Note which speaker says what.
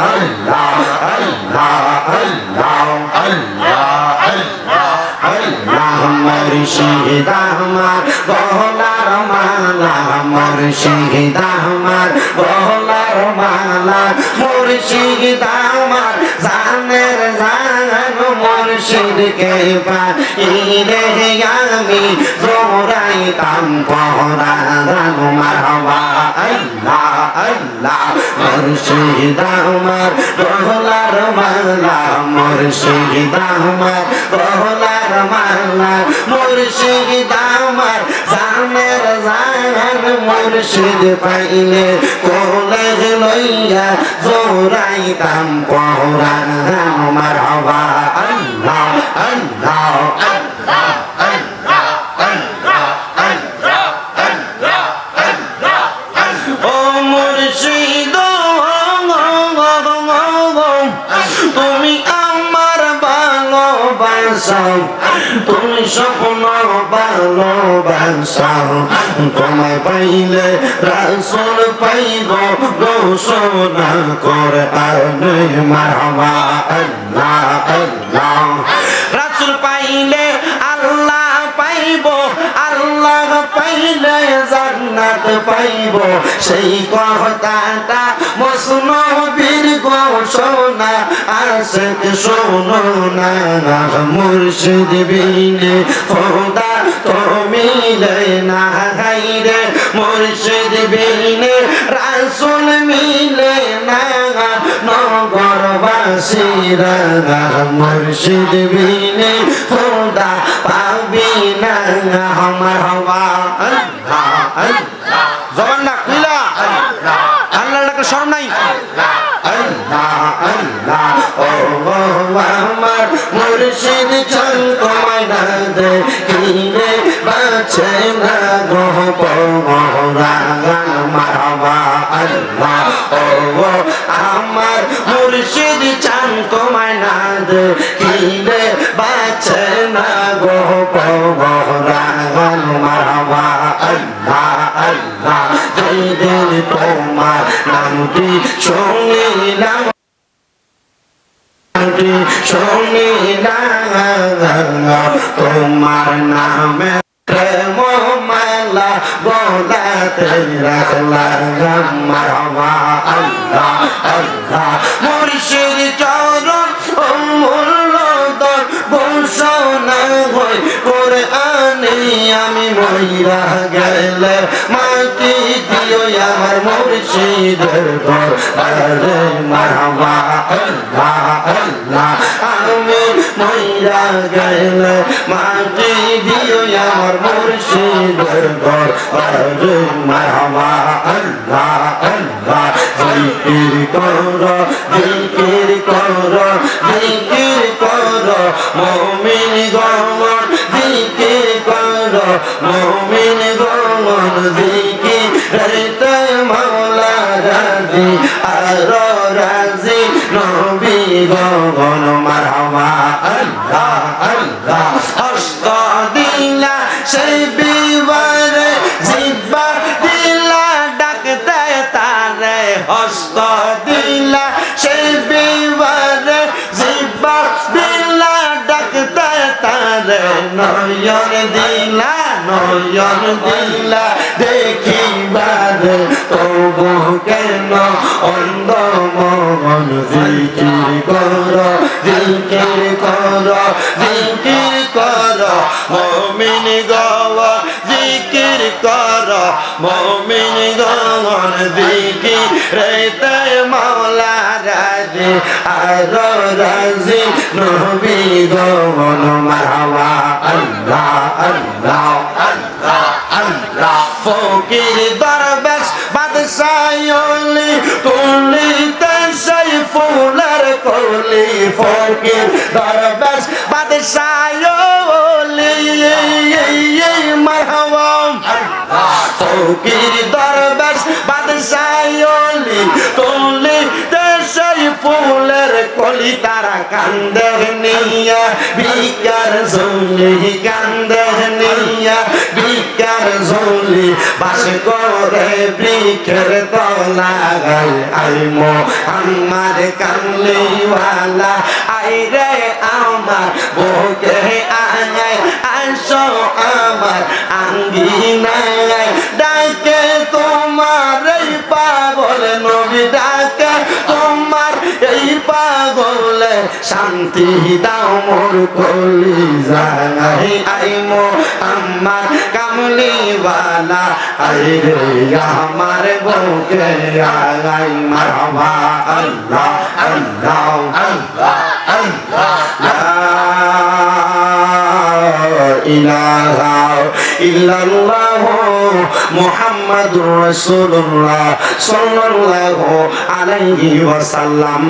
Speaker 1: আল্লাহ আল্লাহ আল্লাহ আল্লাহ আল্লাহ মুর্শিদ আমার গলার মালা মুর্শিদ আমার গলার মালা মুর্শিদ আমার জানের জান মুর্শিদকে পাইলে আমি জোড়াইতাম পরাণ মারহাবা আল্লাহ আল্লাহ মুর্শিদ আমার গলার মালা মুর্শিদ আমার গলার মালা মুর্শিদ আমার জানের জান মুর্শিদ পাইলে কোলে লইয়া জোড়াইতাম পরাণ মারহাবা আল্লাহ আল্লাহ আল্লাহ আল্লাহ আল্লাহ আল্লাহ আল্লাহ আল্লাহ ও মুর্শিদ তুমি আমার ভালোবাসা তুমি স্বপ্ন ভালোবাসা তোমায় পাইলে রাসূল পাইব ঘোষণা করে আনে মারহাবা আল্লাহ আল্লাহ রাসূল পাইলে আল্লাহ পাইব আল্লাহ পাইলে জান্নাত পাইব সেই কথাটা মসনবীর ঘোষণা আশিক শোনো না মুর্শিদ বিনে খোদা তো মিলে না হায়রে মুর্শিদ বিনে রাসূল মিলে না নগরবাসীরা মুর্শিদ বিনে খোদা পাবি না মারহাবা আল্লাহ আল্লাহ জবান না খুলা আল্লাহ আল্লাহর ডাকে শরম নাই আল্লাহ আল্লাহ ও আমার মুর্শিদ চল তোমায় না দেখিলে বাঁচে না গো পরাণ মারহাবা আল্লাহ ও আমার মুর্শিদ চান তোমায় না দেখিলে বাঁচে না গো পরাণ মারহাবা আল্লাহ আল্লাহ যেদিন তোমার নামটি শুনিলাম শুনিলাম তোমার নামে প্রেম মালা গলাতে রাখলাম মারহাবা আল্লাহ আল্লাহ মুর্শিদ চরণ অমূল্য দর ঘোষণা হই কোরআনে আমি মইরা গেলে মাটি দিও আমার মুর্শিদের দরবারে মারহাবা আল্লাহ আল্লাহ আমি মইরা গেলে মাটি দিও আমার মুর্শিদের দরবারে মারহাবা আল্লাহ আল্লাহ জিকির করো জিকির করো জিকির করো মুমিন গণ জিকির করো মুমিন গণ জিকির রে মাওলা রাজি আর রাজি নবী গণ মারহাবা আল্লাহ আল্লাহ হস্ত দিলা সেই বিবারে জিব্বা দিলা ডাকতে তারে হস্ত দিলা সেই বিবারে জিব্বা দিলা ডাকতে তারে নয়ন দিলা দেখিবারে তবু কেন অন্ধ মন জিকির করো জিকির করো জিকির করো মুমিন গণ জিকির করো মুমিন গণ জিকির রে মাওলা রাজি আর রাজি নবী গণ মারহাবা আল্লাহ আল্লাহ আল্লাহ আল্লাহ ফকির দরবেশ বাদশাহলি তুলিতে সেই ফুলের কলি ফকির দরবেশ বাদশাহলি মারহাবা ফকির দরবেশ বাদশাহলি তুলিতে সেই ফুলের কলি তারা কান্দে নিয়া ভিকার ঝুলি কান্দে নিয়া ভিকার ঝুলি বাস করে বৃক্ষের তলায় আই মোহাম্মদ কামলিওয়ালা আই রে আমার বুকে আয় আসো আমার আঙ্গিনায় ডাকে তোমার এই পাগল নবী ডাকে তোমার এই পাগলে শান্তি দাও মোর কলিজায় আই মোহাম্মদ কামলিওয়ালা আই রে আমার বুকে আয় মারহাবা আল্লাহ আল্লাহ আল্লাহ আল্লাহ লা ইলাহা ইল্লাল্লাহ মুহাম্মাদুর রাসূলুল্লাহ সাল্লাল্লাহু আলাইহি ওয়াসাল্লাম।